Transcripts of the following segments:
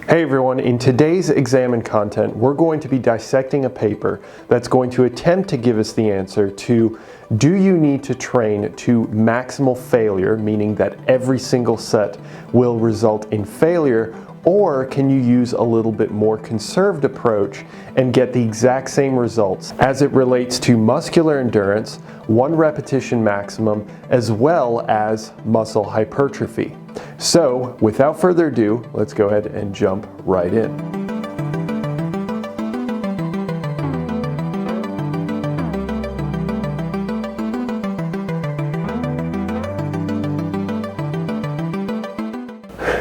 Hey everyone, in today's exam and content, we're going to be dissecting a paper that's going to attempt to give us the answer to, do you need to train to maximal failure, meaning that every single set will result in failure, or can you use a little bit more conserved approach and get the exact same results as it relates to muscular endurance, 1 repetition maximum, as well as muscle hypertrophy. So, without further ado, let's go ahead and jump right in.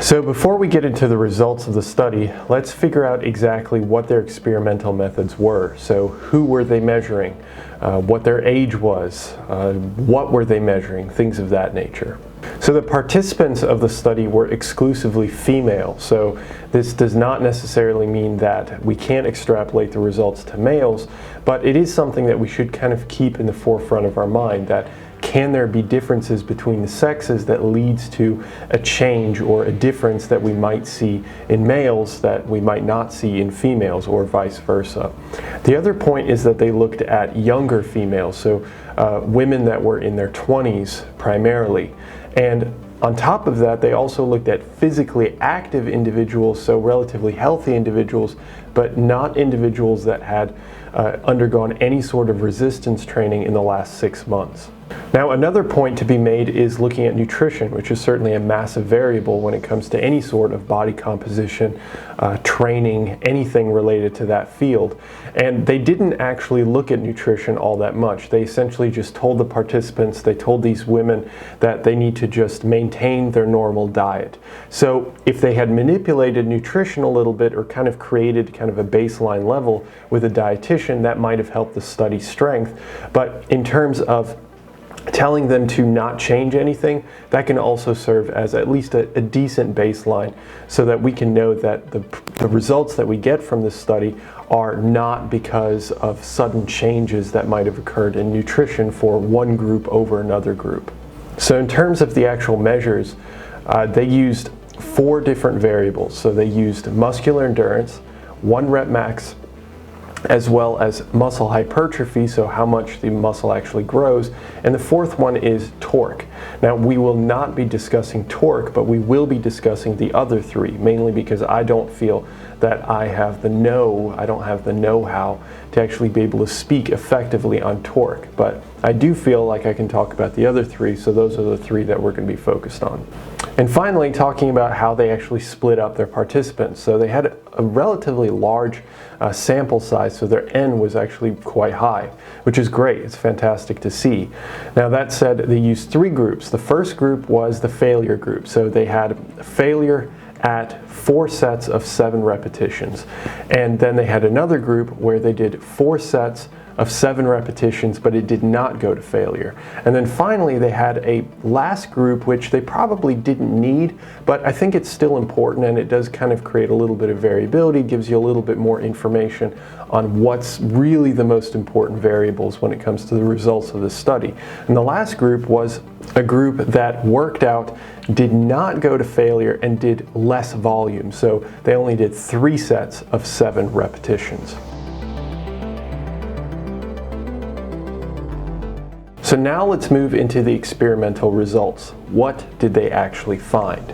So before we get into the results of the study, let's figure out exactly what their experimental methods were. So who were they measuring? What their age was? What were they measuring? Things of that nature. So the participants of the study were exclusively female. So this does not necessarily mean that we can't extrapolate the results to males, but it is something that we should kind of keep in the forefront of our mind, that can there be differences between the sexes that leads to a change or a difference that we might see in males that we might not see in females, or vice versa. The other point is that they looked at younger females, so women that were in their 20s primarily. And on top of that, they also looked at physically active individuals, so relatively healthy individuals, but not individuals that had undergone any sort of resistance training in the last 6 months. Now, another point to be made is looking at nutrition, which is certainly a massive variable when it comes to any sort of body composition, training, anything related to that field. And they didn't actually look at nutrition all that much. They essentially just told the participants, they told these women that they need to just maintain their normal diet. So if they had manipulated nutrition a little bit, or kind of created kind of a baseline level with a dietitian, that might have helped the study's strength. But in terms of telling them to not change anything, that can also serve as at least a decent baseline, so that we can know that the results that we get from this study are not because of sudden changes that might have occurred in nutrition for one group over another group. So in terms of the actual measures, they used 4 different variables. So they used muscular endurance, 1 rep max, as well as muscle hypertrophy, so how much the muscle actually grows, and the 4th one is torque. Now, we will not be discussing torque, but we will be discussing the other 3, mainly because I don't feel that I don't have the know-how to actually be able to speak effectively on torque, but I do feel like I can talk about the other 3, so those are the 3 that we're going to be focused on. And finally, talking about how they actually split up their participants. So they had a relatively large sample size, so their N was actually quite high, which is great. It's fantastic to see. Now, that said, they used 3 groups. The first group was the failure group. So they had failure at 4 sets of 7 repetitions. And then they had another group where they did 4 sets of 7 repetitions, but it did not go to failure. And then finally, they had a last group, which they probably didn't need, but I think it's still important, and it does kind of create a little bit of variability, gives you a little bit more information on what's really the most important variables when it comes to the results of this study. And the last group was a group that worked out, did not go to failure, and did less volume. So they only did 3 sets of 7 repetitions. So now let's move into the experimental results. What did they actually find?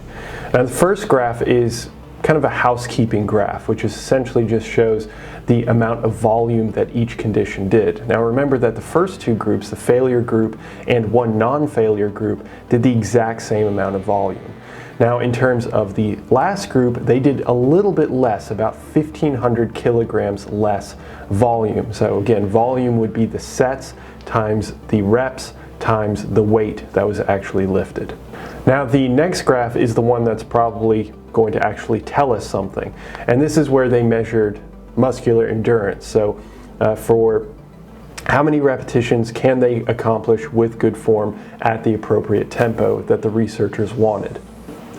Now, the first graph is kind of a housekeeping graph, which essentially just shows the amount of volume that each condition did. Now, remember that the first 2 groups, the failure group and 1 non-failure group, did the exact same amount of volume. Now, in terms of the last group, they did a little bit less, about 1,500 kilograms less volume. So again, volume would be the sets times the reps times the weight that was actually lifted. Now, the next graph is the one that's probably going to actually tell us something. And this is where they measured muscular endurance. So for how many repetitions can they accomplish with good form at the appropriate tempo that the researchers wanted.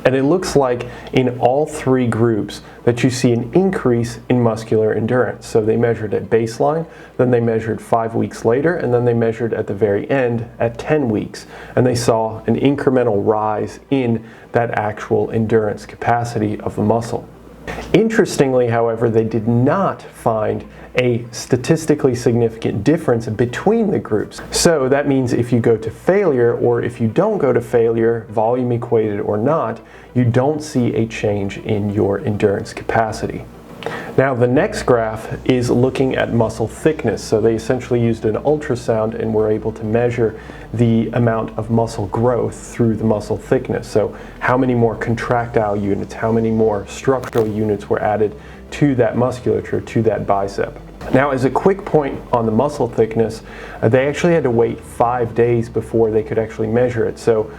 And it looks like in all 3 groups that you see an increase in muscular endurance. So they measured at baseline, then they measured 5 weeks later, and then they measured at the very end at 10 weeks. And they saw an incremental rise in that actual endurance capacity of the muscle. Interestingly, however, they did not find a statistically significant difference between the groups. So that means if you go to failure or if you don't go to failure, volume equated or not, you don't see a change in your endurance capacity. Now the next graph is looking at muscle thickness. So they essentially used an ultrasound and were able to measure the amount of muscle growth through the muscle thickness. So how many more contractile units, how many more structural units were added to that musculature, to that bicep. Now as a quick point on the muscle thickness, they actually had to wait 5 days before they could actually measure it. So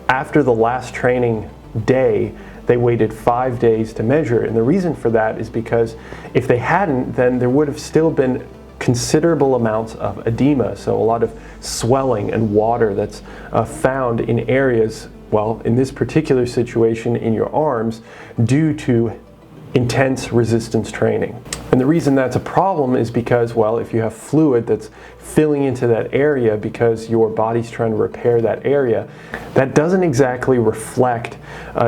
after the last training day, they waited 5 days to measure it. And the reason for that is because if they hadn't, then there would have still been considerable amounts of edema, so a lot of swelling and water that's found in areas, well, in this particular situation in your arms, due to intense resistance training. And the reason that's a problem is because, well, if you have fluid that's filling into that area because your body's trying to repair that area, that doesn't exactly reflect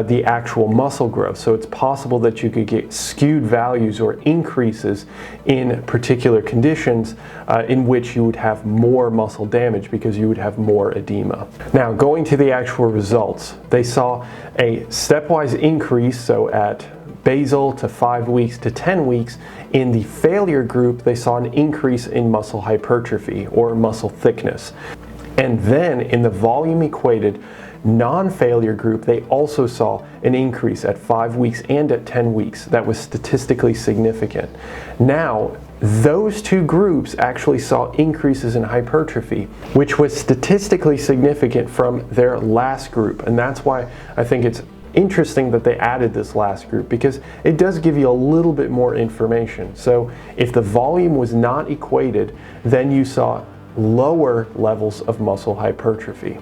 the actual muscle growth. So it's possible that you could get skewed values or increases in particular conditions in which you would have more muscle damage because you would have more edema. Now, going to the actual results, they saw a stepwise increase, so at basal to 5 weeks to 10 weeks. In the failure group, they saw an increase in muscle hypertrophy or muscle thickness. And then in the volume equated non-failure group, they also saw an increase at 5 weeks and at 10 weeks that was statistically significant. Now, those two groups actually saw increases in hypertrophy, which was statistically significant from their last group. And that's why I think it's interesting that they added this last group, because it does give you a little bit more information. So if the volume was not equated, then you saw lower levels of muscle hypertrophy.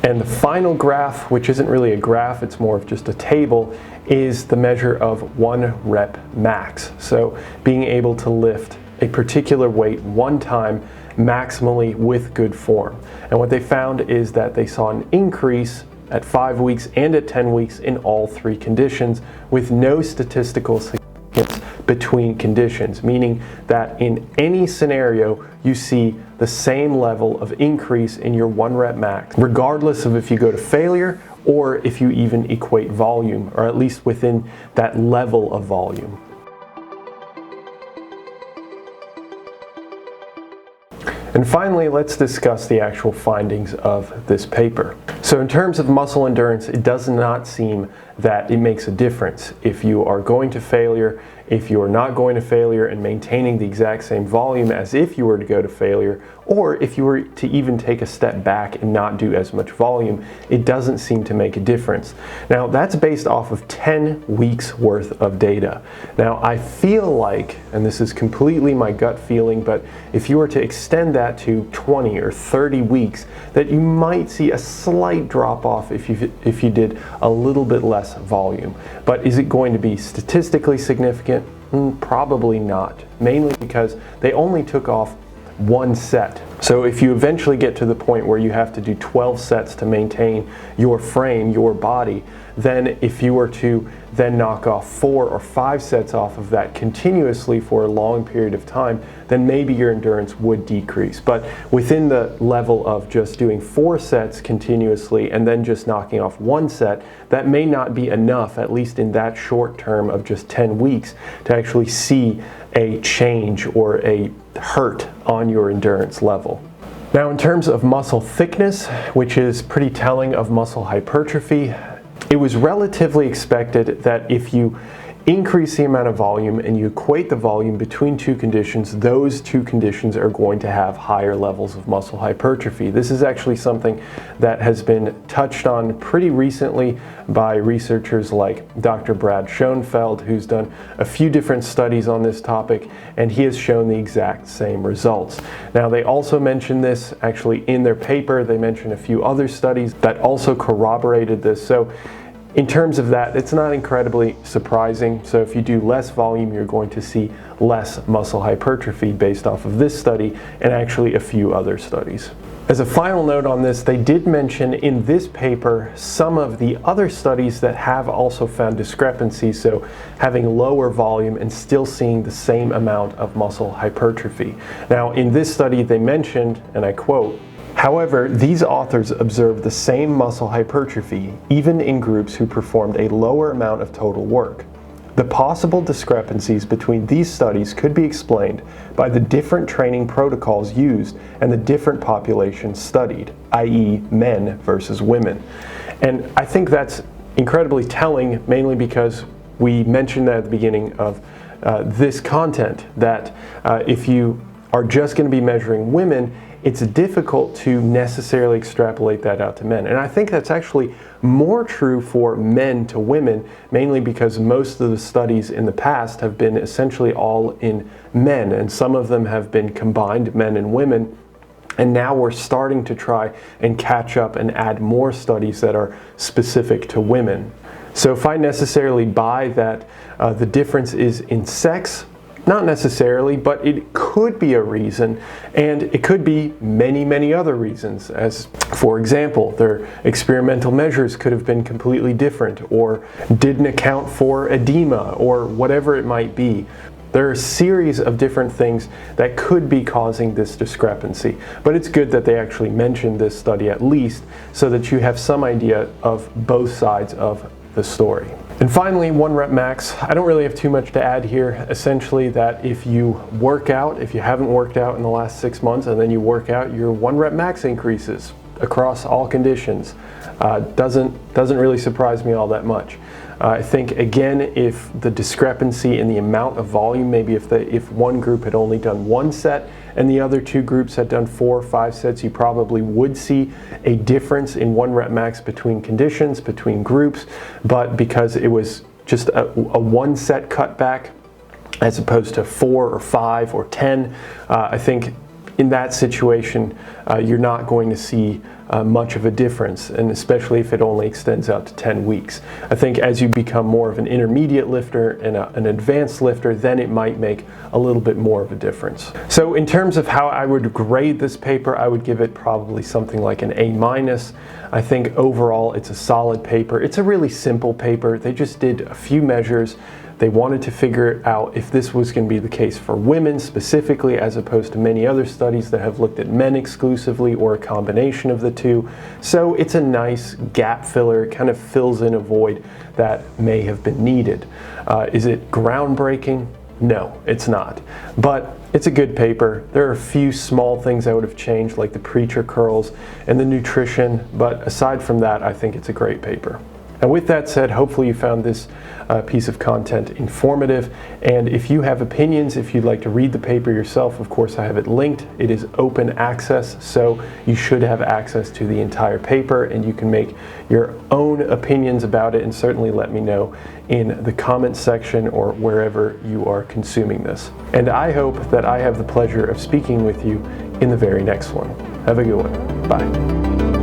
And the final graph, which isn't really a graph, it's more of just a table, is the measure of 1 rep max. So being able to lift a particular weight one time maximally with good form. And what they found is that they saw an increase at 5 weeks and at 10 weeks in all 3 conditions with no statistical significance between conditions, meaning that in any scenario you see the same level of increase in your 1 rep max, regardless of if you go to failure or if you even equate volume, or at least within that level of volume. And finally, let's discuss the actual findings of this paper. So in terms of muscle endurance, it does not seem that it makes a difference if you are going to failure, if you are not going to failure and maintaining the exact same volume as if you were to go to failure, or if you were to even take a step back and not do as much volume, it doesn't seem to make a difference. Now that's based off of 10 weeks worth of data. Now I feel like, and this is completely my gut feeling, but if you were to extend that to 20 or 30 weeks, that you might see a slight drop off if you did a little bit less volume. But is it going to be statistically significant? Probably not, mainly because they only took off 1 set. So if you eventually get to the point where you have to do 12 sets to maintain your frame, your body, then if you were to then knock off 4 or 5 sets off of that continuously for a long period of time, then maybe your endurance would decrease. But within the level of just doing 4 sets continuously and then just knocking off 1 set, that may not be enough, at least in that short term of just 10 weeks, to actually see a change or a hurt on your endurance level. Now in terms of muscle thickness, which is pretty telling of muscle hypertrophy, it was relatively expected that if you increase the amount of volume and you equate the volume between 2 conditions, those 2 conditions are going to have higher levels of muscle hypertrophy. This is actually something that has been touched on pretty recently by researchers like Dr. Brad Schoenfeld, who's done a few different studies on this topic, and he has shown the exact same results. Now they also mentioned this actually in their paper. They mentioned a few other studies that also corroborated this. So in terms of that, it's not incredibly surprising. So if you do less volume, you're going to see less muscle hypertrophy based off of this study and actually a few other studies. As a final note on this, they did mention in this paper some of the other studies that have also found discrepancies, so having lower volume and still seeing the same amount of muscle hypertrophy. Now, in this study they mentioned, and I quote, "However, these authors observed the same muscle hypertrophy even in groups who performed a lower amount of total work. The possible discrepancies between these studies could be explained by the different training protocols used and the different populations studied, i.e. men versus women." And I think that's incredibly telling, mainly because we mentioned that at the beginning of this content, that if you are just going to be measuring women, it's difficult to necessarily extrapolate that out to men. And I think that's actually more true for men to women, mainly because most of the studies in the past have been essentially all in men, and some of them have been combined men and women. And now we're starting to try and catch up and add more studies that are specific to women. So if I necessarily buy that the difference is in sex, not necessarily, but it could be a reason, and it could be many, many other reasons. As for example, their experimental measures could have been completely different, or didn't account for edema, or whatever it might be. There are a series of different things that could be causing this discrepancy, but it's good that they actually mentioned this study at least, so that you have some idea of both sides of the story. And finally, 1 rep max. I don't really have too much to add here. Essentially that if you work out, if you haven't worked out in the last 6 months and then you work out, your 1 rep max increases across all conditions. Doesn't really surprise me all that much. I think again, if the discrepancy in the amount of volume, maybe if one group had only done 1 set and the other 2 groups had done 4 or 5 sets, you probably would see a difference in 1 rep max between conditions, between groups. But because it was just a 1 set cutback as opposed to 4 or 5 or 10, I think in that situation you're not going to see much of a difference, and especially if it only extends out to 10 weeks. I think as you become more of an intermediate lifter and an advanced lifter, then it might make a little bit more of a difference. So in terms of how I would grade this paper, I would give it probably something like an A-. I think overall it's a solid paper. It's a really simple paper. They just did a few measures. They wanted to figure out if this was going to be the case for women specifically, as opposed to many other studies that have looked at men exclusively or a combination of the two. So it's a nice gap filler. It kind of fills in a void that may have been needed. Is it groundbreaking? No, it's not. But it's a good paper. There are a few small things I would have changed, like the preacher curls and the nutrition, but aside from that, I think it's a great paper. And with that said, hopefully you found this piece of content informative. And if you have opinions, if you'd like to read the paper yourself, of course I have it linked. It is open access, so you should have access to the entire paper, and you can make your own opinions about it, and certainly let me know in the comments section or wherever you are consuming this. And I hope that I have the pleasure of speaking with you in the very next one. Have a good one. Bye.